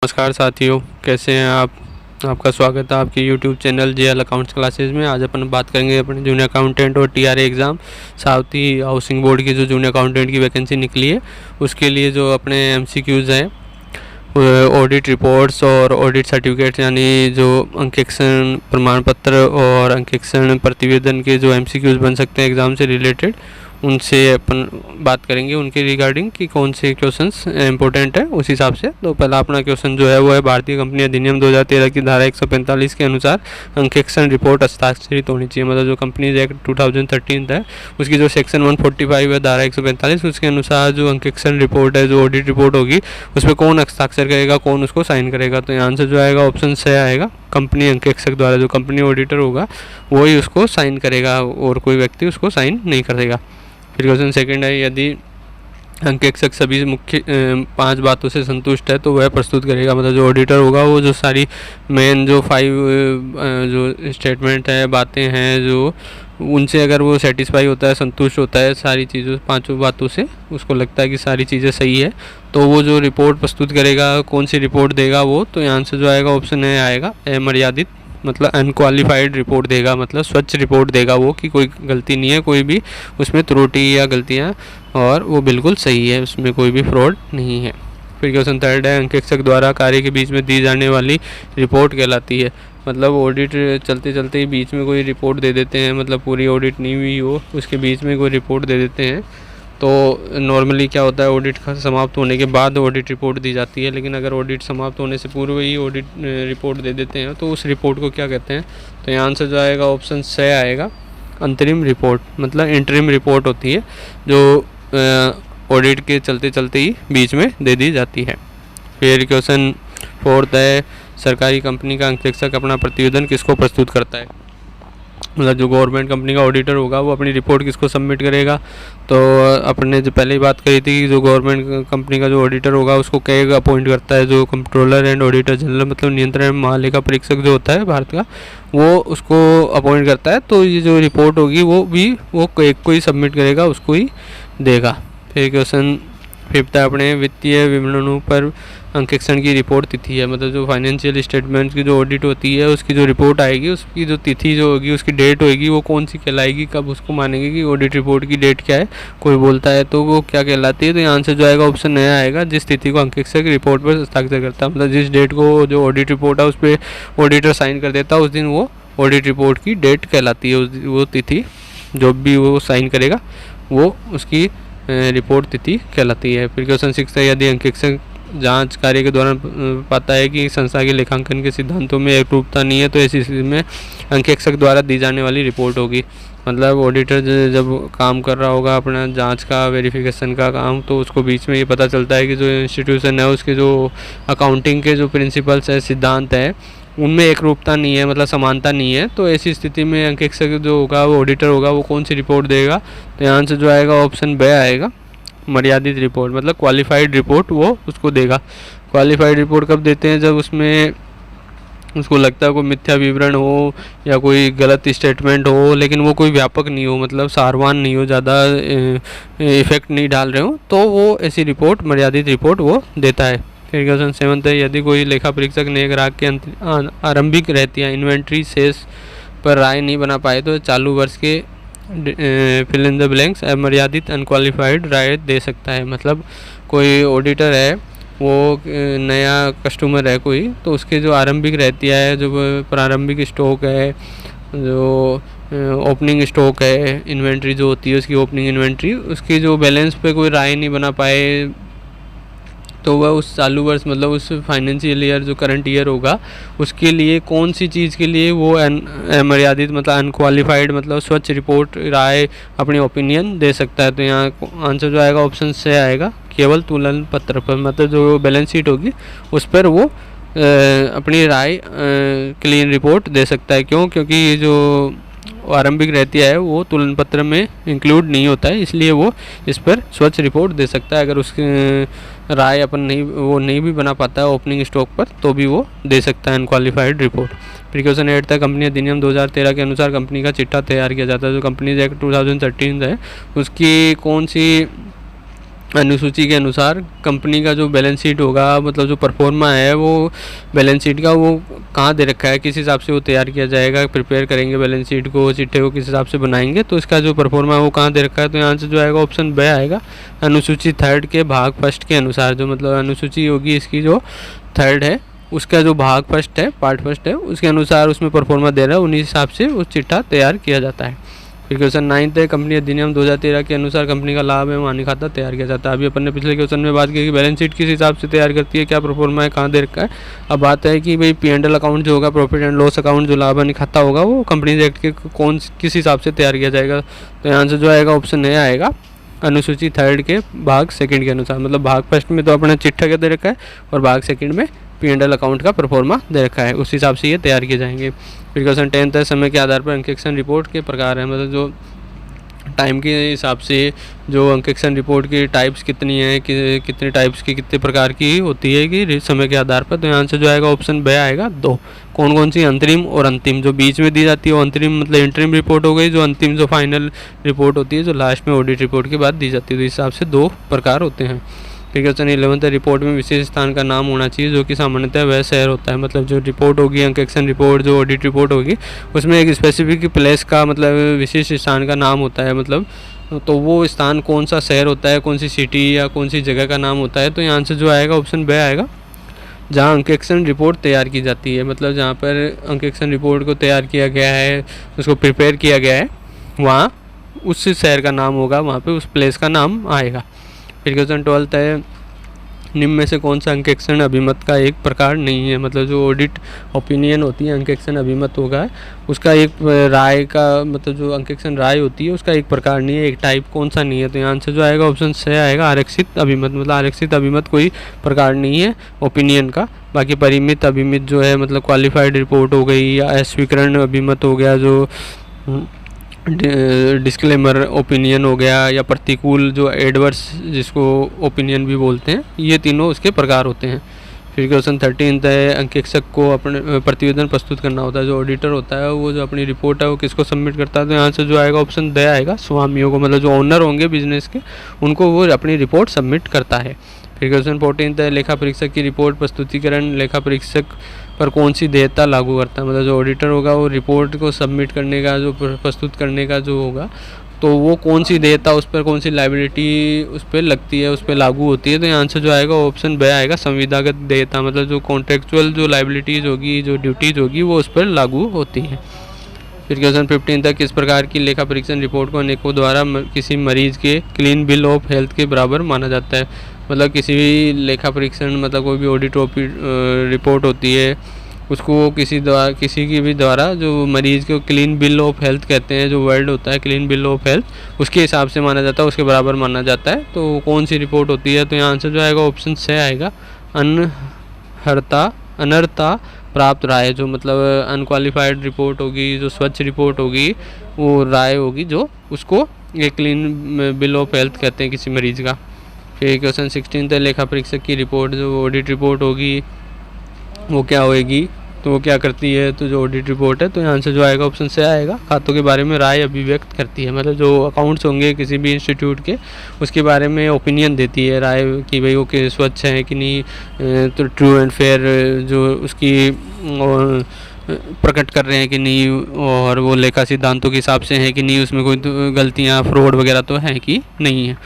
नमस्कार साथियों, कैसे हैं आप। आपका स्वागत है आपके YouTube channel JL accounts classes में। आज अपन बात करेंगे अपने जूनियर अकाउंटेंट और TRE exam Southee housing board की जो जूनियर अकाउंटेंट की वैकेंसी निकली है उसके लिए जो अपने MCQs हैं, ऑडिट रिपोर्ट्स और ऑडिट सर्टिफिकेट्स यानी जो अंकेक्षण प्रमाण पत्र और अंकेक्षण प्रतिवेदन के जो MCQs बन सकते हैं एग्ज़ाम से रिलेटेड, उनसे अपन बात करेंगे उनके रिगार्डिंग कि कौन से क्वेश्चंस इंपॉर्टेंट है उस हिसाब से। तो पहला अपना क्वेश्चन जो है वो है, भारतीय कंपनी अधिनियम 2013 की धारा 145 के अनुसार अंकेक्षण रिपोर्ट हस्ताक्षरित होनी चाहिए। मतलब जो कंपनीज एक्ट 2013 है उसकी जो सेक्शन 145 है धारा 145, उसके अनुसार जो अंकेक्षण रिपोर्ट है, जो ऑडिट रिपोर्ट होगी, उस पर कौन हस्ताक्षर करेगा, कौन उसको साइन करेगा। तो यहाँ आंसर जो आएगा ऑप्शन से आएगा, कंपनी अंकेक्षक द्वारा। जो कंपनी ऑडिटर होगा वही उसको साइन करेगा और कोई व्यक्ति उसको साइन नहीं करेगा। फिर क्वेश्चन सेकंड है, यदि अंकेक्षक सभी मुख्य 5 बातों से संतुष्ट है तो वह प्रस्तुत करेगा। मतलब जो ऑडिटर होगा वो जो सारी मेन जो 5 जो स्टेटमेंट है, बातें हैं, जो उनसे अगर वो सेटिस्फाई होता है, संतुष्ट होता है सारी चीज़ों 5 बातों से, उसको लगता है कि सारी चीज़ें सही है, तो वो जो रिपोर्ट प्रस्तुत करेगा, कौन सी रिपोर्ट देगा वो, तो यहाँ से जो आएगा ऑप्शन ए आएगा, अमर्यादित मतलब अनक्वालिफाइड रिपोर्ट देगा। मतलब स्वच्छ रिपोर्ट देगा वो कि कोई गलती नहीं है, कोई भी उसमें त्रुटि या गलतियाँ, और वो बिल्कुल सही है, उसमें कोई भी फ्रॉड नहीं है। फिर क्वेश्चन थर्ड है, अंकेक्षक द्वारा कार्य के बीच में दी जाने वाली रिपोर्ट कहलाती है। मतलब ऑडिट चलते चलते ही बीच में कोई रिपोर्ट दे देते हैं, मतलब पूरी ऑडिट नहीं हुई हो उसके बीच में कोई रिपोर्ट दे देते हैं। तो नॉर्मली क्या होता है, ऑडिट का समाप्त होने के बाद ऑडिट रिपोर्ट दी जाती है, लेकिन अगर ऑडिट समाप्त होने से पूर्व ही ऑडिट रिपोर्ट दे देते हैं तो उस रिपोर्ट को क्या कहते हैं। तो यहाँ आंसर जो आएगा ऑप्शन से आएगा, अंतरिम रिपोर्ट। मतलब इंटरिम रिपोर्ट होती है जो ऑडिट के चलते चलते ही बीच में दे दी जाती है। फिर क्वेश्चन फोर्थ है, सरकारी कंपनी का अंकेक्षक अपना प्रतिवेदन किसको प्रस्तुत करता है। मतलब जो गवर्नमेंट कंपनी का ऑडिटर होगा वो अपनी रिपोर्ट किसको सबमिट करेगा। तो अपने जो पहले ही बात करी थी कि जो गवर्नमेंट कंपनी का जो ऑडिटर होगा उसको कैग अपॉइंट करता है, जो कंट्रोलर एंड ऑडिटर जनरल, मतलब नियंत्रण एवं महालेखा परीक्षक जो होता है भारत का, वो उसको अपॉइंट करता है। तो ये जो रिपोर्ट होगी वो भी वो कैग को ही सबमिट करेगा, उसको ही देगा। फिर क्वेश्चन फिफ्थ है, अपने वित्तीय विवरणों पर अंकेक्षण की रिपोर्ट तिथि है। मतलब जो फाइनेंशियल स्टेटमेंट्स की जो ऑडिट होती है उसकी जो रिपोर्ट आएगी, उसकी जो तिथि जो होगी, उसकी डेट होगी, वो कौन सी कहलाएगी, कब उसको मानेंगे कि ऑडिट रिपोर्ट की डेट क्या है। कोई बोलता है तो वो क्या कहलाती है। तो यहाँ आंसर जो आएगा ऑप्शन नया आएगा, जिस तिथि को अंकेक्षक रिपोर्ट पर हस्ताक्षर करता है। मतलब जिस डेट को जो ऑडिट रिपोर्ट है उस पर ऑडिटर साइन कर देता है, उस दिन वो ऑडिट रिपोर्ट की डेट कहलाती है। वो तिथि जो भी वो साइन करेगा वो उसकी रिपोर्ट तिथि कहलाती है। फिर क्वेश्चन 6 है, यदि अंकेक्षक जांच कार्य के दौरान पाता है कि संस्था के लेखांकन के सिद्धांतों में एकरूपता नहीं है तो ऐसी स्थिति में अंकेक्षक द्वारा दी जाने वाली रिपोर्ट होगी। मतलब ऑडिटर जब काम कर रहा होगा अपना जांच का, वेरिफिकेशन का काम, तो उसको बीच में ये पता चलता है कि जो इंस्टीट्यूशन है उसके जो अकाउंटिंग के जो प्रिंसिपल्स है, सिद्धांत है, उनमें एकरूपता नहीं है, मतलब समानता नहीं है। तो ऐसी स्थिति में अंकेक्षक जो होगा, वो ऑडिटर होगा, वो कौन सी रिपोर्ट देगा। तो यहाँ से जो आएगा ऑप्शन बी आएगा, मर्यादित रिपोर्ट। मतलब क्वालिफाइड रिपोर्ट वो उसको देगा। क्वालिफाइड रिपोर्ट कब देते हैं, जब उसमें उसको लगता है कोई मिथ्या विवरण हो या कोई गलत स्टेटमेंट हो, लेकिन वो कोई व्यापक नहीं हो, मतलब सारवान नहीं हो, ज़्यादा इफेक्ट नहीं डाल रहे हो, तो वो ऐसी रिपोर्ट, मर्यादित रिपोर्ट वो देता है। फिर क्वेश्चन 7 है, यदि कोई लेखा परीक्षक ने ग्राहक के आरंभिक रहतियाँ इन्वेंट्री शेष पर राय नहीं बना पाए तो चालू वर्ष के फिल इन द ब्लैंक्स अमर्यादित अनक्वालिफाइड राय दे सकता है। मतलब कोई ऑडिटर है, वो नया कस्टमर है कोई, तो उसके जो आरंभिक रहतियाँ है, जो प्रारंभिक स्टॉक है, जो ओपनिंग स्टॉक है, इन्वेंट्री जो होती है उसकी ओपनिंग इन्वेंट्री, उसकी जो बैलेंस पे कोई राय नहीं बना पाए, तो वह उस चालू वर्ष मतलब उस फाइनेंशियल ईयर जो करंट ईयर होगा उसके लिए कौन सी चीज़ के लिए वो अमर्यादित मतलब अनक्वालिफाइड मतलब स्वच्छ रिपोर्ट, राय, अपनी ओपिनियन दे सकता है। तो यहाँ आंसर जो आएगा ऑप्शन से आएगा, केवल तुलन पत्र पर। मतलब जो बैलेंस शीट होगी उस पर वो अपनी राय क्लीन रिपोर्ट दे सकता है। क्यों? क्योंकि ये जो आरंभिक रहती है वो तुलन पत्र में इंक्लूड नहीं होता है, इसलिए वो इस पर स्वच्छ रिपोर्ट दे सकता है। अगर उसकी राय अपन नहीं भी बना पाता है ओपनिंग स्टॉक पर, तो भी वो दे सकता है अनक्वालिफाइड रिपोर्ट। प्रिकॉशन 8 तक कंपनी अधिनियम 2013 के अनुसार कंपनी का चिट्ठा तैयार किया जाता है। जो कंपनीज एक्ट 2013 है उसकी कौन सी अनुसूची के अनुसार कंपनी का जो बैलेंस शीट होगा, मतलब जो परफॉर्मा है वो बैलेंस शीट का वो कहाँ दे रखा है, किस हिसाब से वो तैयार किया जाएगा, प्रिपेयर करेंगे बैलेंस शीट को, चिट्ठे को किस हिसाब से बनाएंगे, तो इसका जो परफॉर्मा है वो कहाँ दे रखा है। तो यहाँ से जो आएगा ऑप्शन ब आएगा, अनुसूची थर्ड के भाग फर्स्ट के अनुसार। जो मतलब अनुसूची होगी इसकी जो थर्ड है, उसका जो भाग फर्स्ट है, पार्ट फर्स्ट है, उसके अनुसार उसमें परफॉर्मा दे रहा है, उन्हीं हिसाब से वो चिट्ठा तैयार किया जाता है। फिर क्वेश्चन 9 है, कंपनी अधिनियम 2013 के अनुसार कंपनी का लाभ एवं हानि खाता तैयार किया जाता है। अभी अपन ने पिछले क्वेश्चन में बात की कि बैलेंस शीट किस हिसाब से तैयार करती है, क्या परफॉर्मा है, कहाँ दे रखा है। अब बात है कि भाई P&L अकाउंट जो होगा, प्रॉफिट एंड लॉस अकाउंट जो लाभ हानि खाता होगा, वो कंपनीज एक्ट के किस हिसाब से तैयार किया जाएगा। तो यहाँ से जो आएगा ऑप्शन ए आएगा, अनुसूची थर्ड के भाग सेकंड के अनुसार। मतलब भाग फर्स्ट में तो अपने चिट्ठा क्या दे रखा है और भाग सेकंड में P&L अकाउंट का परफॉर्मा दे रखा है, उस हिसाब से ये तैयार किए जाएंगे। फिर क्वेश्चन 10 है, समय के आधार पर अंकेक्षण रिपोर्ट के प्रकार है। मतलब जो टाइम के हिसाब से जो अंकेक्षण रिपोर्ट की टाइप्स कितनी है, कितने टाइप्स की, कितने प्रकार की होती है कि समय के आधार पर। तो यहाँ से जो आएगा ऑप्शन ब आएगा 2। कौन कौन सी, अंतरिम और अंतिम। जो बीच में दी जाती है वो अंतरिम मतलब इंटरिम रिपोर्ट हो गई, जो अंतिम जो फाइनल रिपोर्ट होती है जो लास्ट में ऑडिट रिपोर्ट के बाद दी जाती है। तो इस हिसाब से 2 प्रकार होते हैं। फिर क्वेश्चन 11 है, रिपोर्ट में विशेष स्थान का नाम होना चाहिए जो कि सामान्यतः वह शहर होता है। मतलब जो रिपोर्ट होगी, अंकेक्षण रिपोर्ट जो ऑडिट रिपोर्ट होगी, उसमें एक स्पेसिफिक प्लेस का मतलब विशेष स्थान का नाम होता है। मतलब तो वो स्थान कौन सा शहर होता है, कौन सी सिटी या कौन सी जगह का नाम होता है। तो यहाँ से जो आएगा ऑप्शन ब आएगा, जहाँ अंकेक्षण रिपोर्ट तैयार की जाती है। मतलब जहाँ पर अंकेक्षण रिपोर्ट को तैयार किया गया है, उसको प्रिपेयर किया गया है, वहाँ उस शहर का नाम होगा, वहाँ पे उस प्लेस का नाम आएगा। फिर क्वेश्चन 12 है, निम्न में से कौन सा अंकेक्षण अभिमत का एक प्रकार नहीं है। मतलब जो ऑडिट ओपिनियन होती है, अंकेक्षण अभिमत होगा, उसका एक राय का मतलब जो अंकेक्षण राय होती है उसका एक प्रकार नहीं है, एक टाइप कौन सा नहीं है। तो यहाँ से जो आएगा ऑप्शन से आएगा, आरक्षित अभिमत। मतलब आरक्षित अभिमत कोई प्रकार नहीं है ओपिनियन का। बाकी परिमित अभिमत जो है मतलब क्वालिफाइड रिपोर्ट हो गई, या अस्वीकरण अभिमत हो गया, जो डिस्क्लेमर ओपिनियन हो गया, या प्रतिकूल जो एडवर्स जिसको ओपिनियन भी बोलते हैं, ये तीनों उसके प्रकार होते हैं। फिर क्वेश्चन 13 है, अंकेक्षक को अपने प्रतिवेदन प्रस्तुत करना होता है। जो ऑडिटर होता है वो जो अपनी रिपोर्ट है वो किसको सबमिट करता है। तो यहाँ से जो आएगा ऑप्शन द आएगा, स्वामियों को। मतलब जो ओनर होंगे बिजनेस के, उनको वो अपनी रिपोर्ट सबमिट करता है। फिर क्वेश्चन 14 है, लेखा परीक्षक की रिपोर्ट प्रस्तुतिकरण लेखा परीक्षक पर कौन सी देयता लागू करता है। मतलब जो ऑडिटर होगा वो रिपोर्ट को सबमिट करने का, जो प्रस्तुत करने का जो होगा, तो वो कौन सी देयता, उस पर कौन सी लायबिलिटी उस पर लगती है, उस पर लागू होती है। तो यहाँ से जो आएगा ऑप्शन ब आएगा, संविदागत देयता। मतलब जो कॉन्ट्रेक्चुअल जो लायबिलिटीज़ होगी, जो ड्यूटीज़ होगी, वो उस पर लागू होती है। फिर क्वेश्चन 15 तक, किस प्रकार की लेखा परीक्षण रिपोर्ट को अनेकों द्वारा किसी मरीज के क्लीन बिल ऑफ हेल्थ के बराबर माना जाता है। मतलब किसी भी लेखा परीक्षण मतलब कोई भी ऑडिट रिपोर्ट होती है, उसको किसी की भी द्वारा जो मरीज़ को क्लीन बिल ऑफ हेल्थ कहते हैं, जो वर्ड होता है क्लीन बिल ऑफ हेल्थ, उसके हिसाब से माना जाता है, उसके बराबर माना जाता है। तो कौन सी रिपोर्ट होती है। तो यहाँ आंसर जो आएगा ऑप्शन से आएगा, अनर्हता प्राप्त राय। जो मतलब अनक्वालिफाइड रिपोर्ट होगी, जो स्वच्छ रिपोर्ट होगी, वो राय होगी जो उसको ये क्लीन बिल ऑफ हेल्थ कहते हैं किसी मरीज़ का। फिर क्वेश्चन 16 है, लेखा परीक्षक की रिपोर्ट जो ऑडिट रिपोर्ट होगी वो क्या होएगी, तो वो क्या करती है। तो जो ऑडिट रिपोर्ट है, तो यहाँ से जो आएगा ऑप्शन से आएगा, खातों के बारे में राय अभिव्यक्त करती है। मतलब जो अकाउंट्स होंगे किसी भी इंस्टीट्यूट के, उसके बारे में ओपिनियन देती है, राय कि भाई वो कि स्वच्छ है कि नहीं, तो ट्रू एंड फेयर जो उसकी प्रकट कर रहे हैं कि नहीं, और वो लेखा सिद्धांतों के हिसाब से है कि नहीं, उसमें कोई गलतियाँ फ्रॉड वगैरह तो है कि नहीं है।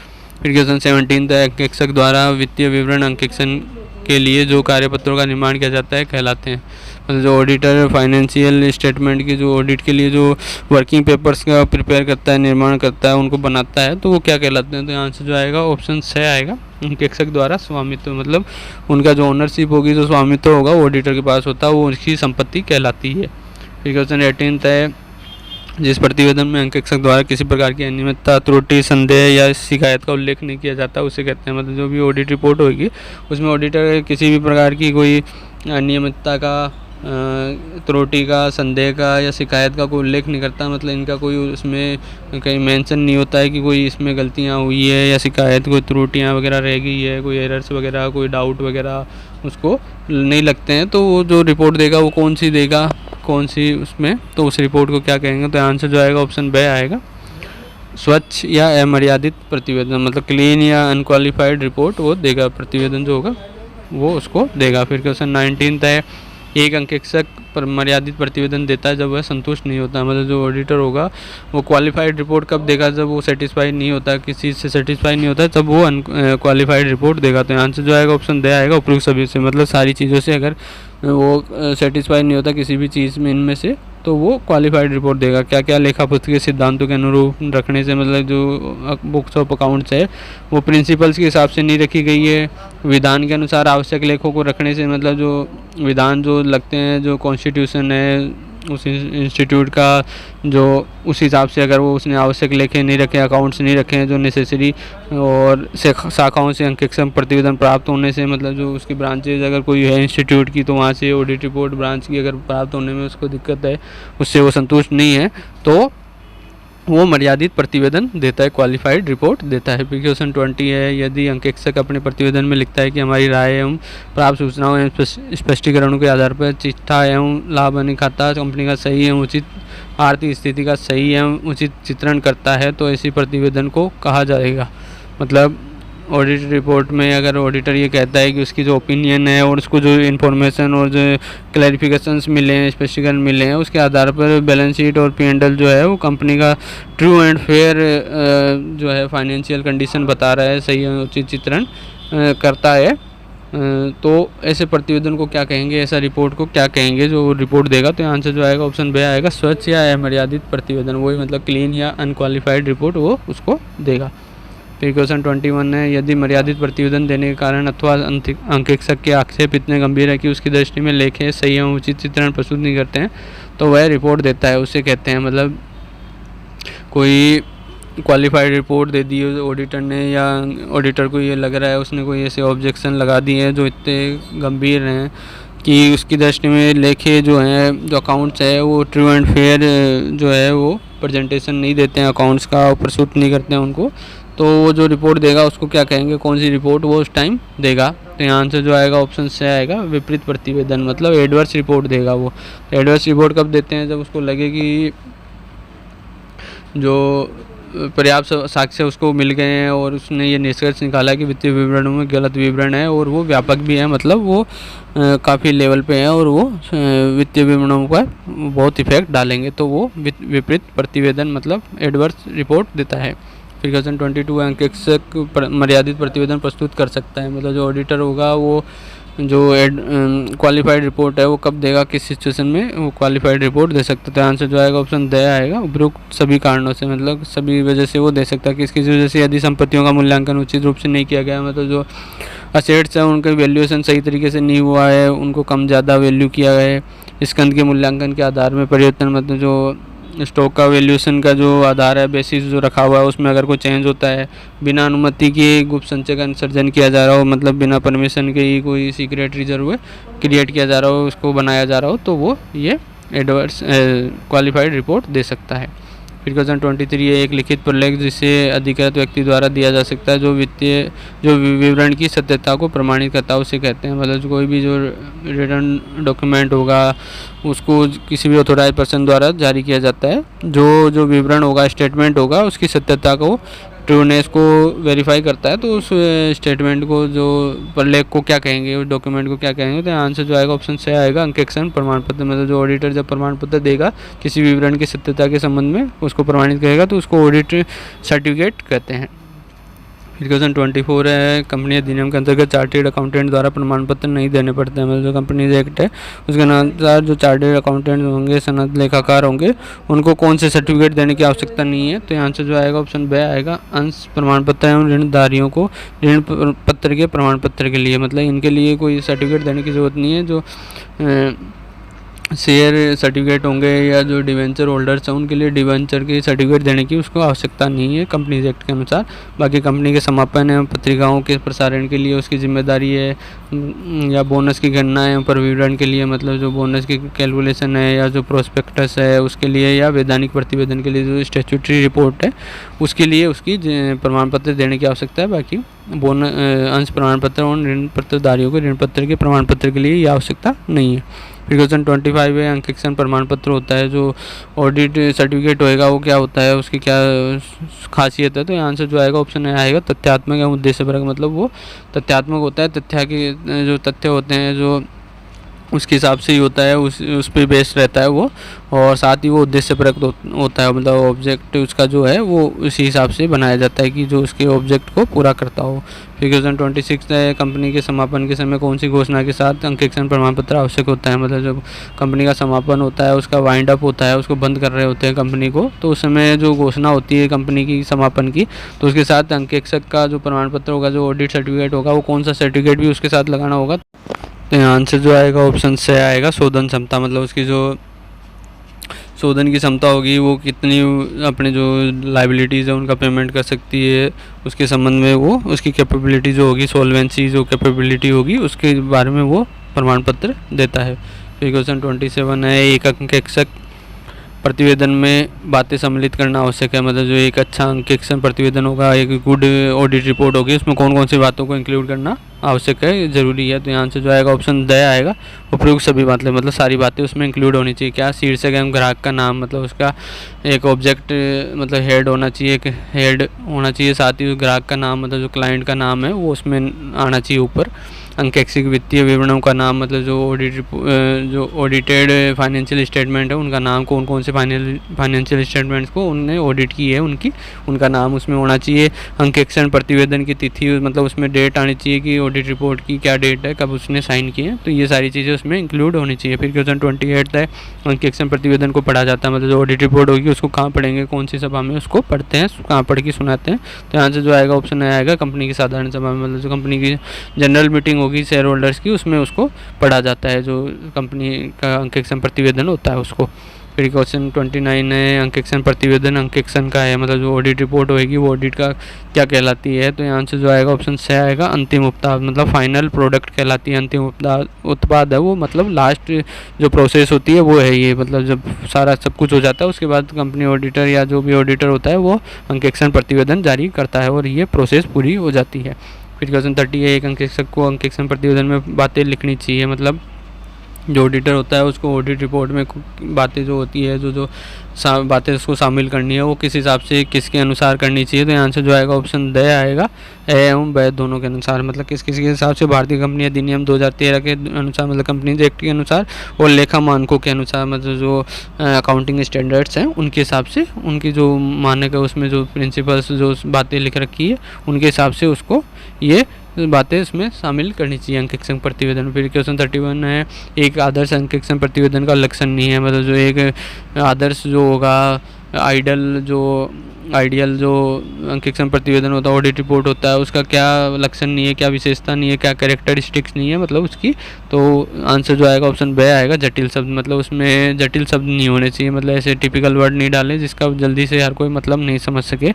फिर क्वेश्चन 17 है, अंकेक्षक द्वारा वित्तीय विवरण अंकेक्षण के लिए जो कार्यपत्रों का निर्माण किया जाता है कहलाते हैं। मतलब जो ऑडिटर फाइनेंशियल स्टेटमेंट की जो ऑडिट के लिए जो वर्किंग पेपर्स का प्रिपेयर करता है, निर्माण करता है, उनको बनाता है, तो वो क्या कहलाते हैं। तो यहाँ से जो आएगा ऑप्शन से आएगा, अंकेक्षक द्वारा स्वामित्व। मतलब उनका जो ओनरशिप होगी, जो स्वामित्व होगा वो ऑडिटर के पास होता है, वो उसकी संपत्ति कहलाती है। फिर क्वेश्चन 18 है, जिस प्रतिवेदन में अंकेक्षक द्वारा किसी प्रकार की अनियमितता, त्रुटि, संदेह या शिकायत का उल्लेख नहीं किया जाता उसे कहते हैं। मतलब जो भी ऑडिट रिपोर्ट होगी उसमें ऑडिटर किसी भी प्रकार की कोई अनियमितता का, त्रुटि का, संदेह का या शिकायत का कोई उल्लेख नहीं करता। मतलब इनका कोई उसमें कहीं मेंशन नहीं होता है कि कोई इसमें गलतियाँ हुई है या शिकायत, कोई त्रुटियाँ वगैरह रह गई है, कोई एरर्स वगैरह, कोई डाउट वगैरह उसको नहीं लगते हैं। तो वो जो रिपोर्ट देगा वो कौन सी देगा, कौन सी उसमें, तो उस रिपोर्ट को क्या कहेंगे। तो आंसर जो आएगा ऑप्शन ब आएगा, स्वच्छ या अमर्यादित प्रतिवेदन, मतलब क्लीन या अनक्वालिफाइड रिपोर्ट वो देगा, प्रतिवेदन जो होगा वो उसको देगा। फिर क्वेश्चन 19 है, एक अंकेक्षक पर मर्यादित प्रतिवेदन देता है जब वह संतुष्ट नहीं होता, मतलब जो ऑडिटर होगा वो क्वालिफाइड रिपोर्ट कब देगा, जब वो सेटिस्फाइड नहीं होता, किसी चीज़ से सेटिस्फाइड नहीं होता, तब वो क्वालिफाइड रिपोर्ट देगा। तो आंसर जो आएगा ऑप्शन दे आएगा, उपयुक्त सभी से, मतलब सारी चीज़ों से अगर वो सेटिस्फाइड नहीं होता किसी भी चीज़ में इनमें से, तो वो क्वालिफाइड रिपोर्ट देगा। क्या क्या लेखा पुस्तक के सिद्धांतों के अनुरूप रखने से, मतलब जो बुक्स ऑफ अकाउंट्स है वो प्रिंसिपल्स के हिसाब से नहीं रखी गई है, विधान के अनुसार आवश्यक लेखों को रखने से, मतलब जो विधान जो लगते हैं, जो कॉन्स्टिट्यूशन है उस इंस्टीट्यूट का, जो उस हिसाब से अगर वो उसने आवश्यक लेखे नहीं रखे, अकाउंट्स नहीं रखे हैं जो नेसेसरी, और शाखाओं से अंकेक्षण प्रतिवेदन प्राप्त होने से, मतलब जो उसकी ब्रांचेज अगर कोई है इंस्टीट्यूट की, तो वहाँ से ऑडिट रिपोर्ट ब्रांच की अगर प्राप्त होने में उसको दिक्कत है, उससे वो संतुष्ट नहीं है, तो वो मर्यादित प्रतिवेदन देता है, क्वालिफाइड रिपोर्ट देता है। फिर क्वेश्चन 20 है, यदि अंकेक्षक अपने प्रतिवेदन में लिखता है कि हमारी राय एवं प्राप्त सूचनाओं एवं स्पष्टीकरणों के आधार पर चिट्ठा एवं लाभ हानि खाता कंपनी का सही एवं उचित आर्थिक स्थिति का सही एवं उचित चित्रण करता है, तो ऐसी प्रतिवेदन को कहा जाएगा। मतलब ऑडिट रिपोर्ट में अगर ऑडिटर ये कहता है कि उसकी जो ओपिनियन है और उसको जो इन्फॉर्मेशन और जो क्लैरिफिकेशंस मिले हैं, स्पष्टीकरण मिले हैं, उसके आधार पर बैलेंस शीट और P&L जो है वो कंपनी का ट्रू एंड फेयर जो है फाइनेंशियल कंडीशन बता रहा है, सही और उचित चित्रण करता है, तो ऐसे प्रतिवेदन को क्या कहेंगे, ऐसा रिपोर्ट को क्या कहेंगे जो रिपोर्ट देगा। तो आंसर जो आएगा ऑप्शन बी आएगा, स्वच्छ या अमर्यादित प्रतिवेदन, वही मतलब क्लीन या अनक्वालिफाइड रिपोर्ट वो उसको देगा। फिर क्वेश्चन 21 है, यदि मर्यादित प्रतिवेदन देने के कारण अथवा अंकेक्षक के आक्षेप इतने गंभीर है कि उसकी दृष्टि में लेखे सही एवं उचित चित्रण प्रस्तुत नहीं करते हैं, तो वह रिपोर्ट देता है, उसे कहते हैं, मतलब कोई क्वालिफाइड रिपोर्ट दे दी ऑडिटर ने, या ऑडिटर को ये लग रहा है उसने कोई ऐसे ऑब्जेक्शन लगा दिए हैं जो इतने गंभीर हैं कि उसकी दृष्टि में लेखे जो हैं, जो अकाउंट्स है वो ट्रू एंड फेयर जो है वो प्रेजेंटेशन नहीं देते हैं अकाउंट्स का, प्रस्तुत नहीं करते हैं उनको, तो वो जो रिपोर्ट देगा उसको क्या कहेंगे, कौन सी रिपोर्ट वो उस टाइम देगा। तो यहाँ आंसर जो आएगा ऑप्शन से आएगा, विपरीत प्रतिवेदन, मतलब एडवर्स रिपोर्ट देगा वो। एडवर्स रिपोर्ट कब देते हैं, जब उसको लगे कि जो पर्याप्त साक्ष्य उसको मिल गए हैं और उसने ये निष्कर्ष निकाला कि वित्तीय विवरणों में गलत विवरण है और वो व्यापक भी है, मतलब वो काफ़ी लेवल पे है और वो वित्तीय विवरणों पर बहुत इफेक्ट डालेंगे, तो वो विपरीत प्रतिवेदन मतलब एडवर्स रिपोर्ट देता है। फिर क्वेश्चन 22 अंकेक्षक मर्यादित प्रतिवेदन प्रस्तुत कर सकता है, मतलब जो ऑडिटर होगा वो जो क्वालिफाइड रिपोर्ट है वो कब देगा, किस सिचुएशन में वो क्वालिफाइड रिपोर्ट दे सकता है। तो आंसर जो आएगा ऑप्शन द आएगा, उपरोक्त सभी कारणों से, मतलब सभी वजह से वो दे सकता है। किसकी वजह से, यदि संपत्तियों का मूल्यांकन उचित रूप से नहीं किया गया, मतलब जो असेट्स है उनका वैल्यूएशन सही तरीके से नहीं हुआ है, उनको कम ज़्यादा वैल्यू किया गया है, स्कंद के मूल्यांकन के आधार में परिवर्तन, मतलब जो स्टॉक का वैल्यूएशन का जो आधार है, बेसिस जो रखा हुआ है उसमें अगर कोई चेंज होता है, बिना अनुमति के गुप्त संचय का सर्जन किया जा रहा हो, मतलब बिना परमिशन के ही कोई सीक्रेट रिजर्व क्रिएट किया जा रहा हो, उसको बनाया जा रहा हो, तो वो ये एडवर्स क्वालिफाइड रिपोर्ट दे सकता है। फिर क्वेश्चन 23 है, एक लिखित प्रलेख जिसे अधिकृत व्यक्ति द्वारा दिया जा सकता है, जो विवरण की सत्यता को प्रमाणित करता है, उसे कहते हैं, मतलब कोई भी जो रिटर्न डॉक्यूमेंट होगा उसको किसी भी ऑथोराइज पर्सन द्वारा जारी किया जाता है, जो विवरण होगा, स्टेटमेंट होगा, उसकी सत्यता को, ट्रूनेस को वेरीफाई करता है, तो उस स्टेटमेंट को, जो प्रलेख को क्या कहेंगे, उस डॉक्यूमेंट को क्या कहेंगे। तो आंसर जो आएगा ऑप्शन से आएगा, अंकेक्षण प्रमाण पत्र, मतलब जो ऑडिटर जब प्रमाण पत्र देगा किसी विवरण की सत्यता के संबंध में उसको प्रमाणित करेगा, तो उसको ऑडिट सर्टिफिकेट कहते हैं। फिर क्वेश्चन 24 है, कंपनी अधिनियम के अंतर्गत चार्टेड अकाउंटेंट द्वारा प्रमाण पत्र नहीं देने पड़ते हैं, मतलब जो कंपनीज एक्ट है उसके अनुसार जो चार्टेड अकाउंटेंट होंगे, सनद लेखाकार होंगे, उनको कौन से सर्टिफिकेट देने की आवश्यकता नहीं है। तो यहाँ से जो आएगा ऑप्शन बी आएगा, अंश प्रमाण पत्र एवं ऋणधारियों को ऋण पत्र के प्रमाण पत्र के लिए, मतलब इनके लिए कोई सर्टिफिकेट देने की ज़रूरत नहीं है। जो शेयर सर्टिफिकेट होंगे या जो डिवेंचर होल्डर्स हैं उनके लिए डिवेंचर की सर्टिफिकेट देने की उसको आवश्यकता नहीं है कंपनीज एक्ट के अनुसार। बाकी कंपनी के समापन एवं पत्रिकाओं के प्रसारण के लिए उसकी जिम्मेदारी है, या बोनस की गणना एवं पर विवरण के लिए, मतलब जो बोनस की कैलकुलेशन है, या जो प्रोस्पेक्टस है उसके लिए, या वैधानिक प्रतिवेदन के लिए जो स्टैट्यूटरी रिपोर्ट है उसके लिए उसकी प्रमाण पत्र देने की आवश्यकता है। बाकी अंश प्रमाण पत्र और ऋण पत्रधारियों को ऋण पत्र के प्रमाण पत्र के लिए ये आवश्यकता नहीं है। फिर क्वेश्चन 25 है, अंकेक्षण प्रमाण पत्र होता है, जो ऑडिट सर्टिफिकेट होएगा वो क्या होता है, उसकी क्या खासियत है। तो यहाँ आंसर जो आएगा ऑप्शन ए आएगा तथ्यात्मक एवं उद्देश्यपरक, मतलब वो तथ्यात्मक होता है, जो तथ्य होते हैं जो उसके हिसाब से ही होता है, उस पे बेस्ड रहता है वो, और साथ ही वो उद्देश्यपरक होता है, मतलब ऑब्जेक्ट उसका जो है वो उसी हिसाब से बनाया जाता है कि जो उसके ऑब्जेक्ट को पूरा करता हो। फिर क्वेश्चन 26 है, कंपनी के समापन के समय कौन सी घोषणा के साथ अंकेक्षण प्रमाण पत्र आवश्यक होता है। मतलब जब कंपनी का समापन होता है, उसका वाइंड अप होता है, उसको बंद कर रहे होते हैं कंपनी को, तो उस समय जो घोषणा होती है कंपनी की समापन की, तो उसके साथ अंकेक्षक का जो प्रमाण पत्र होगा, जो ऑडिट सर्टिफिकेट होगा, वो कौन सा सर्टिफिकेट भी उसके साथ लगाना होगा। तो यहाँ आंसर जो आएगा ऑप्शन से आएगा शोधन क्षमता, मतलब उसकी जो शोधन की क्षमता होगी वो कितनी अपने जो लाइबिलिटीज़ है उनका पेमेंट कर सकती है, उसके संबंध में वो उसकी कैपेबिलिटी जो होगी, सोल्वेंसी जो कैपेबिलिटी होगी, उसके बारे में वो प्रमाण पत्र देता है। फिर क्वेश्चन 27 है, एक अंकेक्षक प्रतिवेदन में बातें सम्मिलित करना आवश्यक है। मतलब जो एक अच्छा अंकेक्षण प्रतिवेदन होगा, एक गुड ऑडिट रिपोर्ट होगी, उसमें कौन कौन सी बातों को इंक्लूड करना आवश्यक है, ज़रूरी है। तो यहाँ से जो आएगा ऑप्शन द आएगा, उपयुक्त सभी मतलब सारी बातें उसमें इंक्लूड होनी चाहिए। क्या शीर्षक एवं ग्राहक का नाम, मतलब उसका एक ऑब्जेक्ट मतलब हेड होना चाहिए, एक हेड होना चाहिए, साथ ही ग्राहक का नाम मतलब जो क्लाइंट का नाम है वो उसमें आना चाहिए ऊपर। अंकेक्षिक वित्तीय विवरणों का नाम, मतलब जो ऑडिटेड फाइनेंशियल स्टेटमेंट है उनका नाम, कौन कौन से फाइनेंशियल स्टेटमेंट्स को उनने ऑडिट की है उनका नाम उसमें होना चाहिए। अंकेक्षण प्रतिवेदन की तिथि, मतलब उसमें डेट आनी चाहिए कि ऑडिट रिपोर्ट की क्या डेट है, कब उसने साइन किए हैं, तो ये सारी चीज़ें उसमें इंक्लूड होनी चाहिए। फिर क्वेश्चन 28 है, अंकेक्षण प्रतिवेदन को पढ़ा जाता है, मतलब जो ऑडिट रिपोर्ट होगी उसको कहाँ पढ़ेंगे, कौन सी सभा में उसको पढ़ते हैं, कहाँ पढ़ के सुनाते हैं। तो यहाँ से जो आएगा ऑप्शन आएगा कंपनी की साधारण सभा में, मतलब जो कंपनी की जनरल मीटिंग होगी शेयर होल्डर्स की, उसमें उसको पढ़ा जाता है, जो कंपनी का अंकेक्षण प्रतिवेदन होता है उसको। फिर क्वेश्चन 29 है, अंकेक्षण प्रतिवेदन अंकेक्षण का है, मतलब जो ऑडिट रिपोर्ट होगी वो ऑडिट का क्या कहलाती है। तो यहाँ से जो आएगा ऑप्शन से आएगा अंतिम उत्पाद, मतलब फाइनल प्रोडक्ट कहलाती है। अंतिम उत्पाद है वो, मतलब लास्ट जो प्रोसेस होती है वो है ये, मतलब जब सारा सब कुछ हो जाता है उसके बाद कंपनी ऑडिटर या जो भी ऑडिटर होता है वो अंकेक्षण प्रतिवेदन जारी करता है और ये प्रोसेस पूरी हो जाती है। फिर क्वेश्चन 30 है, एक अंकेक्षक को अंकेक्षण प्रतिवेदन में बातें लिखनी चाहिए, मतलब जो ऑडिटर होता है उसको ऑडिट रिपोर्ट में बातें जो होती है, जो बातें उसको शामिल करनी है, वो किस हिसाब से किसके अनुसार करनी चाहिए। तो यहाँ से जो आएगा ऑप्शन द आएगा, ए एवं ब दोनों के अनुसार, मतलब किस के हिसाब से, भारतीय कंपनी अधिनियम 2013 के अनुसार, मतलब कंपनीज एक्ट के अनुसार, और लेखा मानकों के अनुसार, मतलब जो अकाउंटिंग स्टैंडर्ड्स हैं उनके हिसाब से, उनकी जो मानक है उसमें जो प्रिंसिपल्स जो बातें लिख रखी है उनके हिसाब से उसको ये बातें इसमें शामिल करनी चाहिए अंकेक्षण प्रतिवेदन। फिर क्वेश्चन 31 है, एक आदर्श अंकेक्षण प्रतिवेदन का लक्षण नहीं है, मतलब जो एक आदर्श जो होगा, आइडियल जो अंकेक्षण प्रतिवेदन होता है, ऑडिट रिपोर्ट होता है, उसका क्या लक्षण नहीं है, क्या विशेषता नहीं है, क्या कैरेक्टरिस्टिक्स नहीं है मतलब उसकी। तो आंसर जो आएगा ऑप्शन ब आएगा, जटिल शब्द, मतलब उसमें जटिल शब्द नहीं होने चाहिए, मतलब ऐसे टिपिकल वर्ड नहीं डालें जिसका जल्दी से हर कोई मतलब नहीं समझ सके,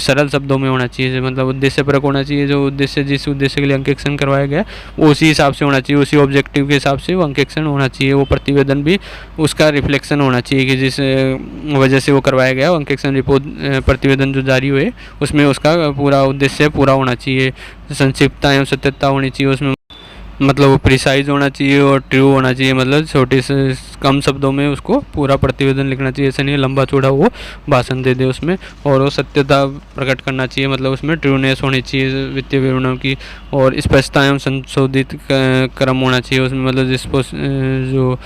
सरल शब्दों में होना चाहिए, मतलब उद्देश्यपरक होना चाहिए, जो उद्देश्य जिस उद्देश्य के लिए अंकेक्षण करवाया गया वो उसी हिसाब से होना चाहिए, उसी ऑब्जेक्टिव के हिसाब से वो अंकेक्षण होना चाहिए, वो प्रतिवेदन भी उसका रिफ्लेक्शन होना चाहिए कि जिस वजह से वो करवाया गया, अंकेक्षण रिपोर्ट प्रतिवेदन जो जारी हुए उसमें उसका पूरा उद्देश्य पूरा होना चाहिए, संक्षिप्तता एवं सत्यता होनी चाहिए उसमें, मतलब वो प्रिसाइज होना चाहिए और ट्रू होना चाहिए, मतलब छोटे से कम शब्दों में उसको पूरा प्रतिवेदन लिखना चाहिए, ऐसा नहीं लंबा चौड़ा वो भाषण दे दे उसमें, और वो सत्यता प्रकट करना चाहिए, मतलब उसमें ट्रूनेस होनी चाहिए वित्तीय विवरणों की, और स्पष्टता एवं संशोधित क्रम होना चाहिए उसमें, मतलब जो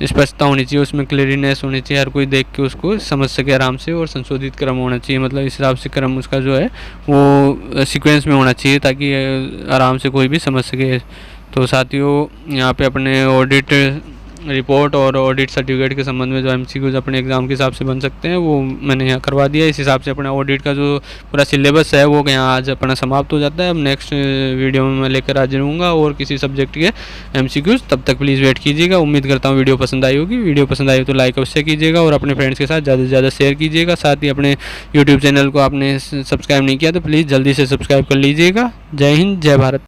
स्पष्टता होनी चाहिए उसमें, क्लियरनेस होनी चाहिए, हर कोई देख के उसको समझ सके आराम से, और संशोधित क्रम होना चाहिए, मतलब इस हिसाब से क्रम उसका जो है वो सीक्वेंस में होना चाहिए ताकि आराम से कोई भी समझ सके। तो साथियों यहाँ पे अपने ऑडिट रिपोर्ट और ऑडिट सर्टिफिकेट के संबंध में जो एमसीक्यूज अपने एग्जाम के हिसाब से बन सकते हैं वो मैंने यहाँ करवा दिया। इस हिसाब से अपना ऑडिट का जो पूरा सिलेबस है वो यहाँ आज अपना समाप्त हो जाता है। अब नेक्स्ट वीडियो में मैं लेकर हाजिर होऊंगा और किसी सब्जेक्ट के एमसीक्यूज, तब तक प्लीज़ वेट कीजिएगा। उम्मीद करता हूँ वीडियो पसंद आई होगी। वीडियो पसंद आई हो तो लाइक अवश्य कीजिएगा और अपने फ्रेंड्स के साथ ज़्यादा से ज़्यादा शेयर कीजिएगा। साथ ही अपने यूट्यूब चैनल को आपने सब्सक्राइब नहीं किया तो प्लीज़ जल्दी से सब्सक्राइब कर लीजिएगा। जय हिंद, जय भारत।